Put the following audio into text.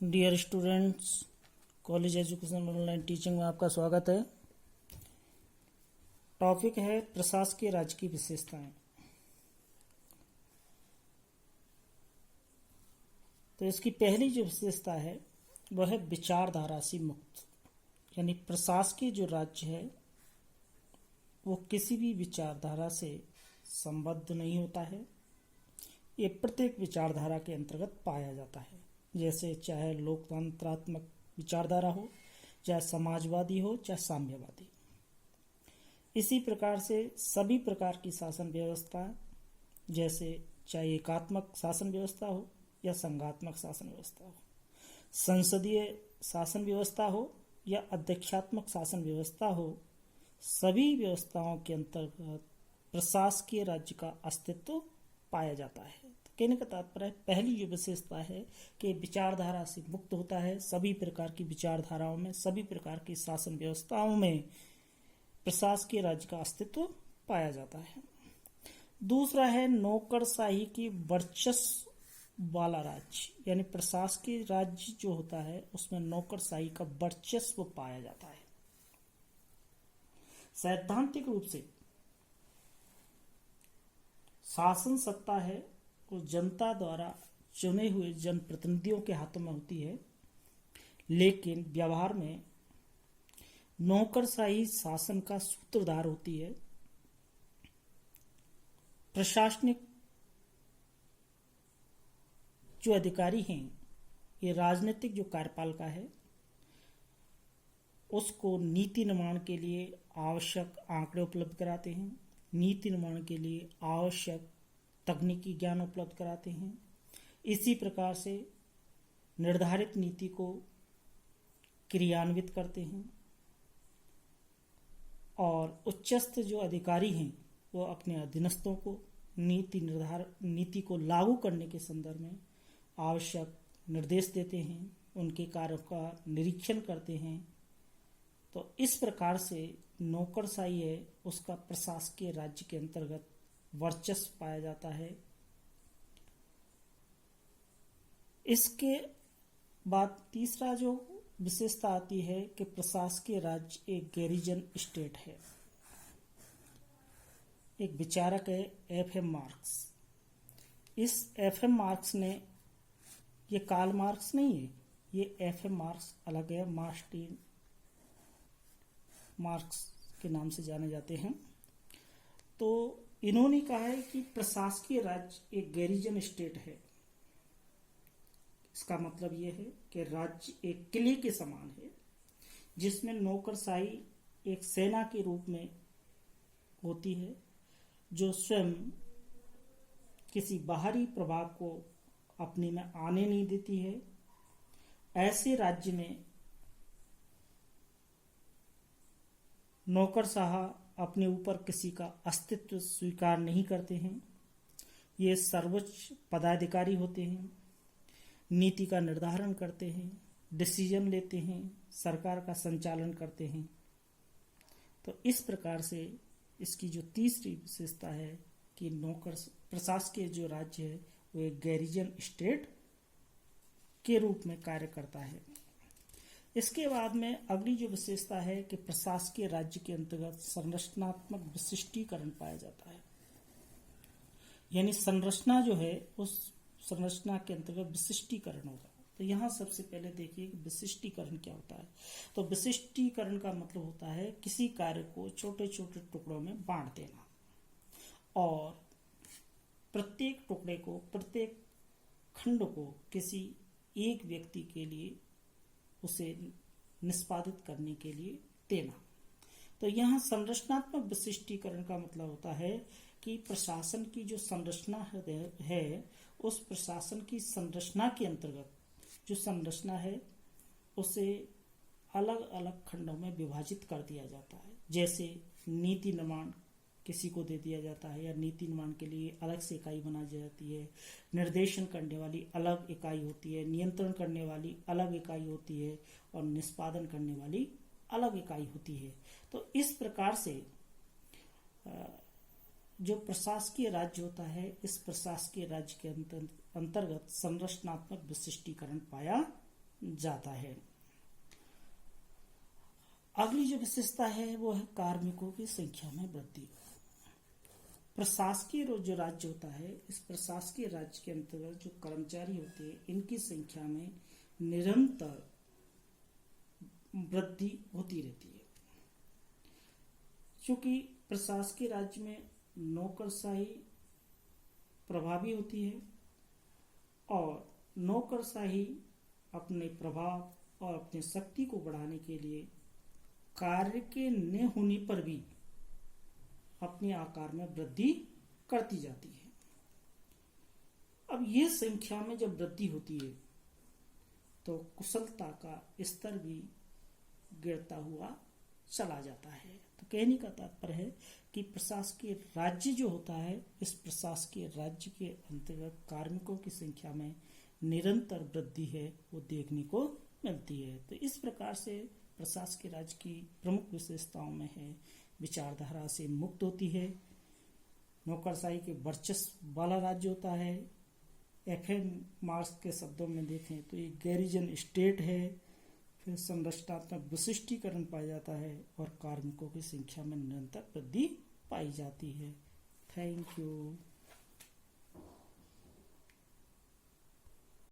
Dear students, college education online teaching में आपका स्वागत है। टॉपिक है प्रशासकीय राज्य की विशेषताएं। तो इसकी पहली जो विशेषता है वह है विचारधारा से मुक्त, यानी प्रशासकीय जो राज्य है वो किसी भी विचारधारा से संबद्ध नहीं होता है। ये प्रत्येक विचारधारा के अंतर्गत पाया जाता है, जैसे चाहे लोकतंत्रात्मक विचारधारा हो, चाहे समाजवादी हो, चाहे साम्यवादी। इसी प्रकार से सभी प्रकार की शासन व्यवस्था, जैसे चाहे एकात्मक शासन व्यवस्था हो या संघात्मक शासन व्यवस्था हो, संसदीय शासन व्यवस्था हो या अध्यक्षात्मक शासन व्यवस्था हो, सभी व्यवस्थाओं के अंतर्गत प्रशासकीय राज्य का अस्तित्व पाया जाता है। तो कहने का तात्पर्य पहली जो विशेषता है कि विचारधारा से मुक्त होता है। सभी प्रकार की विचारधाराओं में, सभी प्रकार की शासन व्यवस्थाओं में प्रशासकीय राज्य का अस्तित्व पाया जाता है। दूसरा है नौकरशाही की वर्चस्व वाला राज्य, यानी प्रशासकीय राज्य जो होता है उसमें नौकरशाही का वर्चस्व पाया जाता है। सैद्धांतिक रूप से शासन सत्ता है वो जनता द्वारा चुने हुए जनप्रतिनिधियों के हाथों में होती है, लेकिन व्यवहार में नौकरशाही शासन का सूत्रधार होती है। प्रशासनिक जो अधिकारी हैं ये राजनीतिक जो कार्यपालिका है उसको नीति निर्माण के लिए आवश्यक आंकड़े उपलब्ध कराते हैं, नीति निर्माण के लिए आवश्यक तकनीकी ज्ञान उपलब्ध कराते हैं। इसी प्रकार से निर्धारित नीति को क्रियान्वित करते हैं और उच्चस्थ जो अधिकारी हैं वो अपने अधीनस्थों को नीति को लागू करने के संदर्भ में आवश्यक निर्देश देते हैं, उनके कार्यों का निरीक्षण करते हैं। तो इस प्रकार से नौकरशाही है उसका प्रशासकीय राज्य के अंतर्गत वर्चस्व पाया जाता है। इसके बाद तीसरा जो विशेषता आती है कि प्रशासकीय राज्य एक गैरिजन स्टेट है। एक विचारक है एफ.एम. मार्क्स। इस एफ.एम. मार्क्स ने, ये कार्ल मार्क्स नहीं है, ये एफ.एम. मार्क्स अलग है, मार्टिन मार्क्स के नाम से जाने जाते हैं। तो इन्होंने कहा है कि प्रशासकीय राज्य एक गैरिजन स्टेट है। इसका मतलब यह है कि राज्य एक किले के समान है जिसमें नौकरशाही एक सेना के रूप में होती है जो स्वयं किसी बाहरी प्रभाव को अपने में आने नहीं देती है। ऐसे राज्य में नौकरशाह अपने ऊपर किसी का अस्तित्व स्वीकार नहीं करते हैं। ये सर्वोच्च पदाधिकारी होते हैं, नीति का निर्धारण करते हैं, डिसीजन लेते हैं, सरकार का संचालन करते हैं। तो इस प्रकार से इसकी जो तीसरी विशेषता है कि प्रशासकीय जो राज्य है वो एक गैरिजन स्टेट के रूप में कार्य करता है। इसके बाद में अगली जो विशेषता है कि प्रशासकीय राज्य के अंतर्गत संरचनात्मक विशिष्टीकरण पाया जाता है, यानी संरचना जो है उस संरचना के अंतर्गत विशिष्टीकरण होगा। तो यहाँ सबसे पहले देखिए कि विशिष्टीकरण क्या होता है। तो विशिष्टीकरण का मतलब होता है किसी कार्य को छोटे छोटे टुकड़ों में बांट देना और प्रत्येक टुकड़े को, प्रत्येक खंड को किसी एक व्यक्ति के लिए उसे निष्पादित करने के लिए देना। तो यहाँ संरचनात्मक विशिष्टीकरण का मतलब होता है कि प्रशासन की जो संरचना है उस प्रशासन की संरचना के अंतर्गत जो संरचना है उसे अलग अलग खंडों में विभाजित कर दिया जाता है। जैसे नीति निर्माण किसी को दे दिया जाता है या नीति निर्माण के लिए अलग से इकाई बनाई जाती है, निर्देशन करने वाली अलग इकाई होती है, नियंत्रण करने वाली अलग इकाई होती है और निष्पादन करने वाली अलग इकाई होती है। तो इस प्रकार से जो प्रशासकीय राज्य होता है, इस प्रशासकीय राज्य के अंतर्गत संरचनात्मक विशिष्टीकरण पाया जाता है। अगली जो विशेषता है वो है कार्मिकों की संख्या में वृद्धि। प्रशासकीय जो राज्य होता है, इस प्रशासकीय राज्य के अंतर्गत जो कर्मचारी होते हैं इनकी संख्या में निरंतर वृद्धि होती रहती है। क्योंकि प्रशासकीय राज्य में नौकरशाही प्रभावी होती है और नौकरशाही अपने प्रभाव और अपनी शक्ति को बढ़ाने के लिए कार्य के न होने पर भी अपने आकार में वृद्धि करती जाती है। अब ये संख्या में जब वृद्धि होती है तो कुशलता का स्तर भी गिरता हुआ चला जाता है। तो कहने का तात्पर्य है कि प्रशासकीय राज्य जो होता है, इस प्रशासकीय राज्य के अंतर्गत कार्मिकों की संख्या में निरंतर वृद्धि है वो देखने को मिलती है। तो इस प्रकार से प्रशासकीय राज्य की प्रमुख विशेषताओं में है विचारधारा से मुक्त होती है, नौकरशाही के वर्चस्व वाला राज्य होता है, एफएम मार्क्स के शब्दों में देखें तो ये गैरिजन स्टेट है, फिर संरचनात्मक विशिष्टीकरण पाया जाता है और कार्मिकों की संख्या में निरंतर वृद्धि पाई जाती है। Thank you.